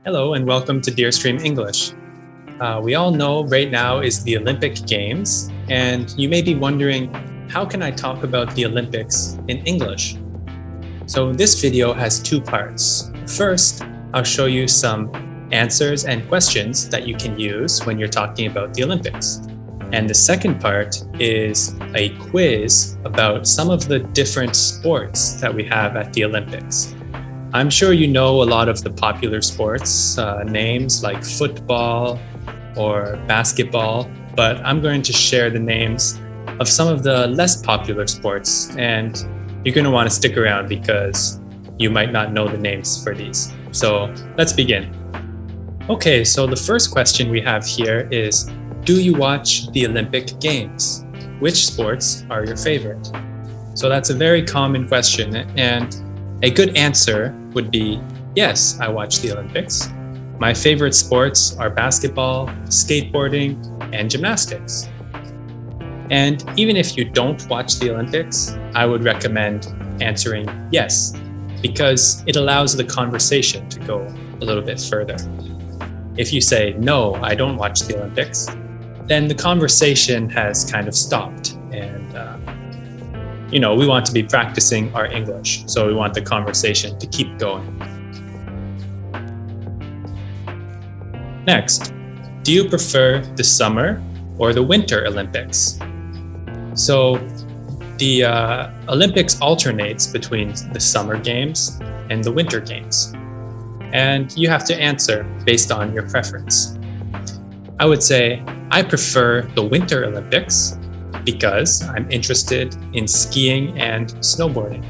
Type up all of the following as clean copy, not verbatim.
Hello and welcome to Dearstream English. We all know right now is the Olympic Games, and you may be wondering, how can I talk about the Olympics in English? So this video has two parts. First, I'll show you some answers and questions that you can use when you're talking about the Olympics. And the second part is a quiz about some of the different sports that we have at the Olympics. I'm sure you know a lot of the popular sports names like football or basketball, but I'm going to share the names of some of the less popular sports, and you're going to want to stick around because you might not know the names for these. So let's begin. Okay, so the first question we have here is, do you watch the Olympic Games? Which sports are your favorite? So that's a very common question, and a good answer would be, yes, I watch the Olympics. My favorite sports are basketball, skateboarding, and gymnastics. And even if you don't watch the Olympics, I would recommend answering yes, because it allows the conversation to go a little bit further. If you say, no, I don't watch the Olympics, then the conversation has kind of stopped. And we want to be practicing our English, so we want the conversation to keep going. Next, do you prefer the summer or the winter Olympics? So the Olympics alternates between the summer games and the winter games, and you have to answer based on your preference. I would say I prefer the Winter Olympics because I'm interested in skiing and snowboarding.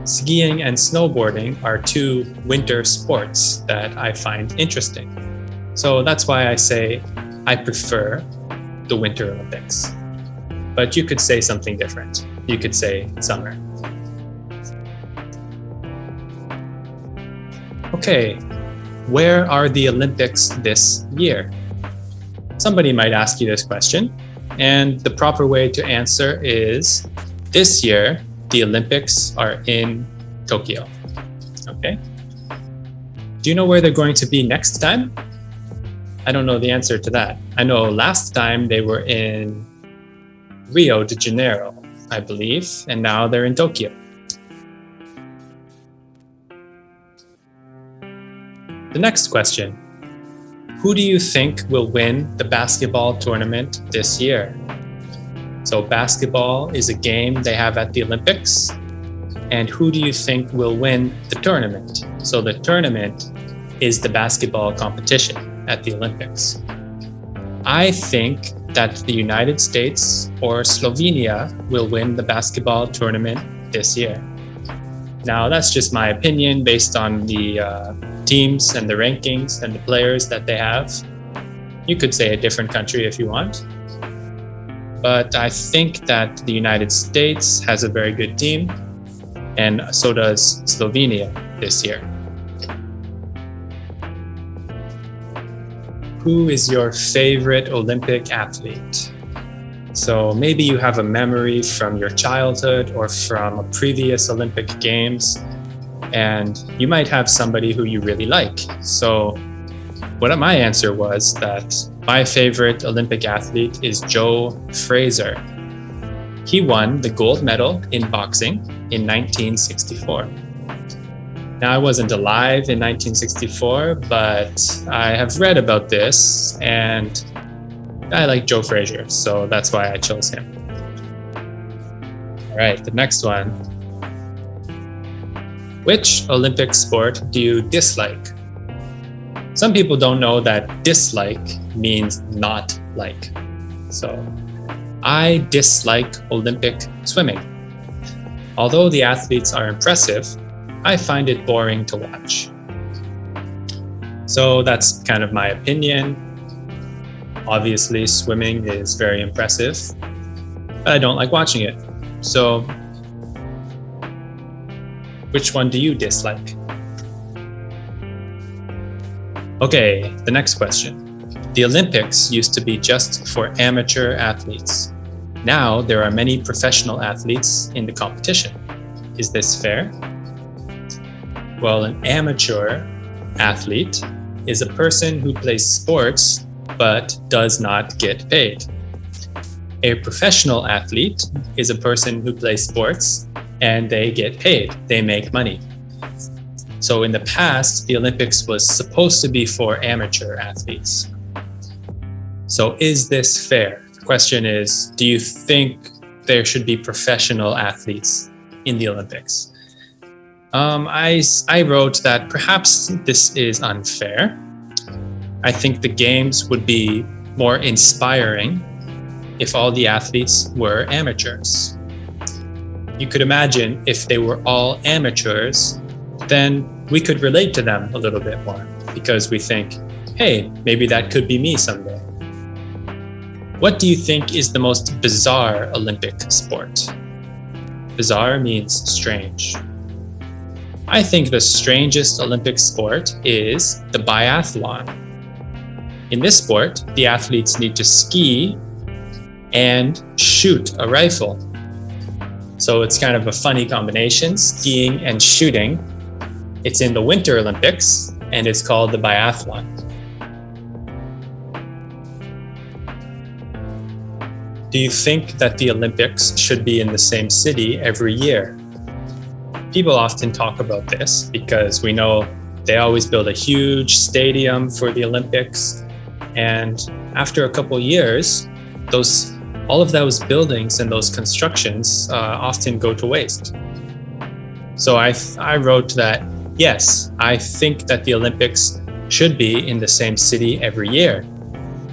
Skiing and snowboarding are two winter sports that I find interesting. So that's why I say I prefer the Winter Olympics. But you could say something different. You could say summer. Okay, where are the Olympics this year? Somebody might ask you this question, and the proper way to answer is, this year, the Olympics are in Tokyo. Okay? Do you know where they're going to be next time? I don't know the answer to that. I know last time they were in Rio de Janeiro, I believe, and now they're in Tokyo. The next question. Who do you think will win the basketball tournament this year? So basketball is a game they have at the Olympics. And who do you think will win the tournament? So the tournament is the basketball competition at the Olympics. I think that the United States or Slovenia will win the basketball tournament this year. Now, that's just my opinion based on the teams and the rankings and the players that they have. You could say a different country if you want. But I think that the United States has a very good team, and so does Slovenia this year. Who is your favorite Olympic athlete? So maybe you have a memory from your childhood or from a previous Olympic Games, and you might have somebody who you really like. So what my answer was that my favorite Olympic athlete is Joe Fraser. He won the gold medal in boxing in 1964. Now, I wasn't alive in 1964, but I have read about this, and I like Joe Fraser, so that's why I chose him. All right, the next one. Which Olympic sport do you dislike? Some people don't know that dislike means not like. So I dislike Olympic swimming. Although the athletes are impressive, I find it boring to watch. So that's kind of my opinion. Obviously, swimming is very impressive, but I don't like watching it. So, which one do you dislike? Okay, the next question. The Olympics used to be just for amateur athletes. Now there are many professional athletes in the competition. Is this fair? Well, an amateur athlete is a person who plays sports but does not get paid. A professional athlete is a person who plays sports and they get paid, they make money. So in the past, the Olympics was supposed to be for amateur athletes. So is this fair? The question is, do you think there should be professional athletes in the Olympics? I wrote that perhaps this is unfair. I think the games would be more inspiring if all the athletes were amateurs. You could imagine if they were all amateurs, then we could relate to them a little bit more because we think, hey, maybe that could be me someday. What do you think is the most bizarre Olympic sport? Bizarre means strange. I think the strangest Olympic sport is the biathlon. In this sport, the athletes need to ski and shoot a rifle. So it's kind of a funny combination, skiing and shooting. It's in the Winter Olympics and it's called the biathlon. Do you think that the Olympics should be in the same city every year? People often talk about this because we know they always build a huge stadium for the Olympics. And after a couple years, all of those buildings and those constructions often go to waste. So I wrote that, yes, I think that the Olympics should be in the same city every year.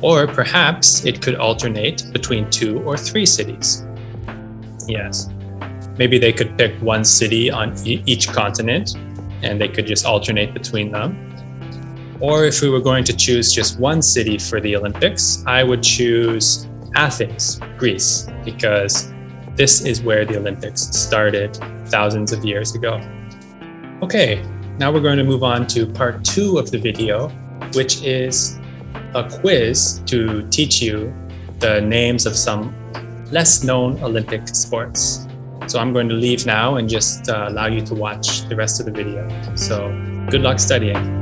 Or perhaps it could alternate between 2 or 3 cities. Yes, maybe they could pick one city on each continent and they could just alternate between them. Or if we were going to choose just one city for the Olympics, I would choose Athens, Greece, because this is where the Olympics started thousands of years ago. Okay, now we're going to move on to part 2 of the video, which is a quiz to teach you the names of some less known Olympic sports. So I'm going to leave now and just allow you to watch the rest of the video. So good luck studying.